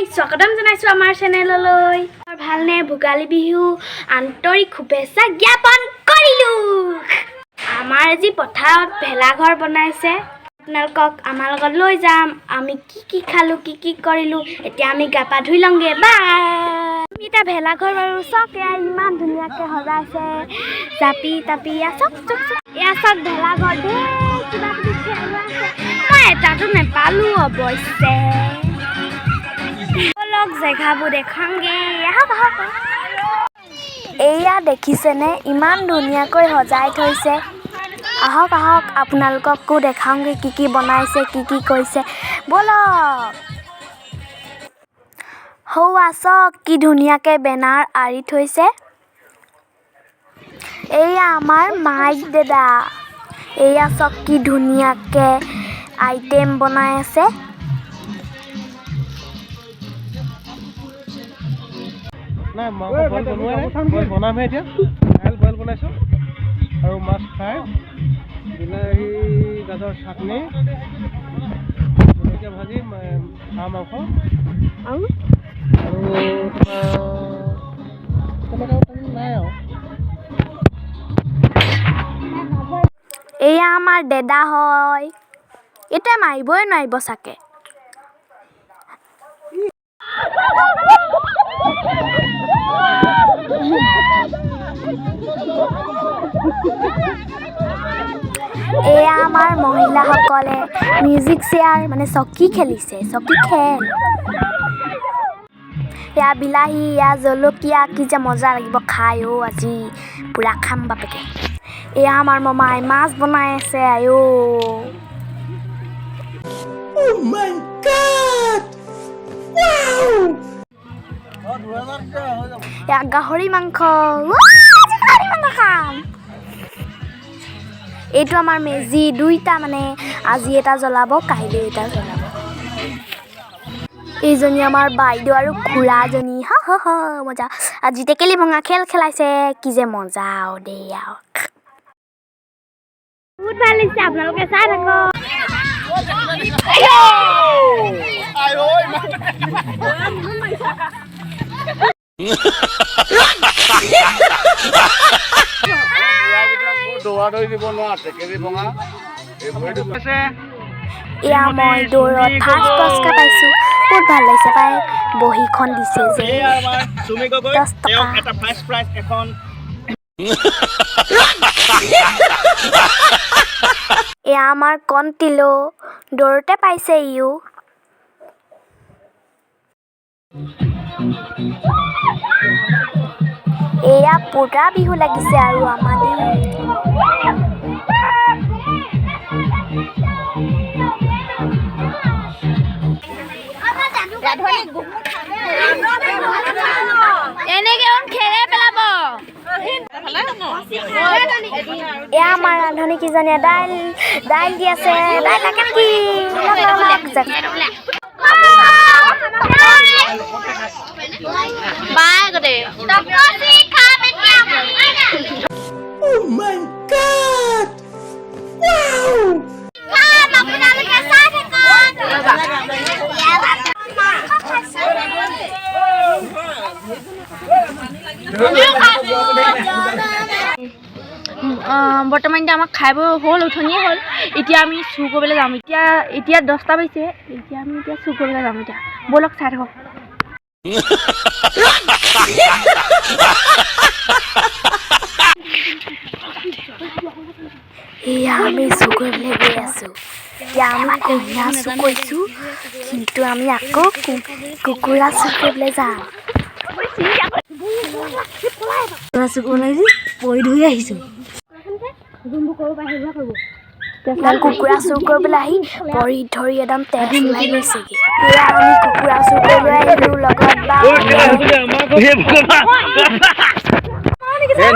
স্বাগতম জনাইছোঁ আমাৰ চেনেললৈ। ভালনে? ভোগালী বিহু আন্তৰিক শুভেচ্ছা জ্ঞাপন কৰিলোঁ। আমাৰ আজি পথাৰত ভেলাঘৰ বনাইছে, আপোনালোকক আমাৰ লগত লৈ যাম। আমি কি খালোঁ, কি কৰিলোঁ, এতিয়া আমি গা পা ধুই লওঁগৈ। আমি এতিয়া ভেলাঘৰ বাৰু চাওক, ইমান ধুনীয়াকৈ সজাইছে, জাপি তাপি চাওক ভেলাঘৰ ধেৰ কিবা কিবি খেলোৱা আছে। মই এটাতো নেপালোঁ অৱশ্যে। অলপ জেগাবোৰ দেখাংগে। এয়া দেখিছেনে, ইমান ধুনীয়াকৈ সজাই থৈছে। আহক আপোনালোককো দেখাওঁগে কি বনাইছে, কি কৰিছে। ব'লক। সৌৱা চাওক কি ধুনীয়াকৈ বেনাৰ আঁৰি থৈছে। এয়া আমাৰ মাইক দাদা। এয়া চাওক কি ধুনীয়াকৈ আইটেম বনাই আছে। নাই মাংস বইল বনোৱা নাই, বইল বনামহে এতিয়া। দাইল বইল বনাইছোঁ আৰু মাছ ফ্ৰাই, বিলাহী গাজৰ চাটনি, জলকীয়া ভাজি, হাঁহ মাংস আৰু তেনেকৈ নাই আৰু। এয়া আমাৰ দাদা হয়, এতিয়া মাৰিবই নোৱাৰিব চাগে। এয়া আমাৰ মহিলাসকলে মিউজিক চেয়াৰ মানে চকী খেলিছে, চকী খেল। এয়া বিলাহী, এয়া জলকীয়া, কি যে মজা লাগিব খাই। আজি পুৰা খাম বাপেকে। এয়া আমাৰ মামাই মাছ বনাই আছে। এয়া গাহৰি মাংস খাম। এইটো আমাৰ মেজি দুইটা, মানে আজি এটা জ্বলাব, কাইলৈ এটা জ্বলাব। এইজনী আমাৰ বাইদেউ আৰু খুৰাজনী। মজা। আজি টেকেলি ভঙা খেল খেলাইছে, কি যে মজা দেই আৰু। বহুত ভাল লাগিছে, আপোনালোকে চাই থাকক। এয়া মই দৌৰত ফাৰ্ষ্ট পুৰস্কাৰ পাইছোঁ, বহুত ভাল লাগিছে পাই। বহীখন দিছে যে 10 টকা। এয়া আমাৰ কণ্টিলো, দৌৰতে পাইছে ইও। এয়া পুৰা বিহু লাগিছে আৰু আমাৰ দেই। এয়া আমাৰ ৰান্ধনীকেইজনীয়ে দাইল দি আছে। দাইল লাগে নেকি? বৰ্তমান এতিয়া আমাক খাই বৈ হ'ল, উঠনিয়ে হ'ল। এতিয়া আমি চুৰ কৰিবলৈ যাম। এতিয়া 10টা বাজিছে, এতিয়া আমি চুৰ কৰিবলৈ যাম। এতিয়া ব'লক চাই থাকক। এয়া আমি চুৰ কৰিবলৈ গৈ আছোঁ। এতিয়া আমি কণীয়া চুৰ কৰিছোঁ, কিন্তু আমি আকৌ কুকুৰা চুৰ কৰিবলৈ যাম। পৰি ধৰি আহিছোঁ। কুকুৰা চুৰ কৰিবলৈ আহি পৰি ধৰি একদম তেজ ওলাই গৈছেগৈ। এয়া আমি কুকুৰা চুৰ কৰিবলৈ আহিলোঁ, লগত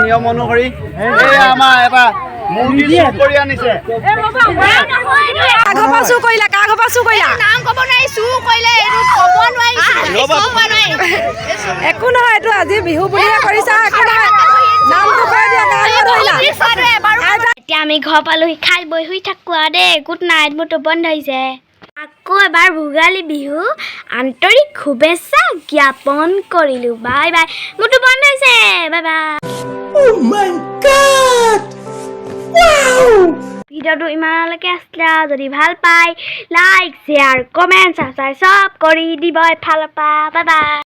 নিয়ম অনুসৰি আমাৰ এটা মুৰ্গী চুৰ কৰি আনিছে। একো নহয়, এইটো আজি বিহু বুলিহে কৰিছা। এতিয়া আমি ঘৰ পালোহি, খাই বৈ শুই থাকোঁ আৰু দেই। গুড নাইট, মোৰতো বন্ধ হৈছে। আকৌ এবাৰ ভোগালী বিহু আন্তৰিক শুভেচ্ছা জ্ঞাপন কৰিলোঁ। Bye bye. মোৰতো বন্ধ হৈছে। Bye bye. ভিডিঅ'টো ইমানলৈকে আছিলে। যদি ভাল পায় লাইক শ্বেয়াৰ কমেণ্ট ছাবস্ক্ৰাইব চব কৰি দিব এফালৰ পৰা। Bye bye.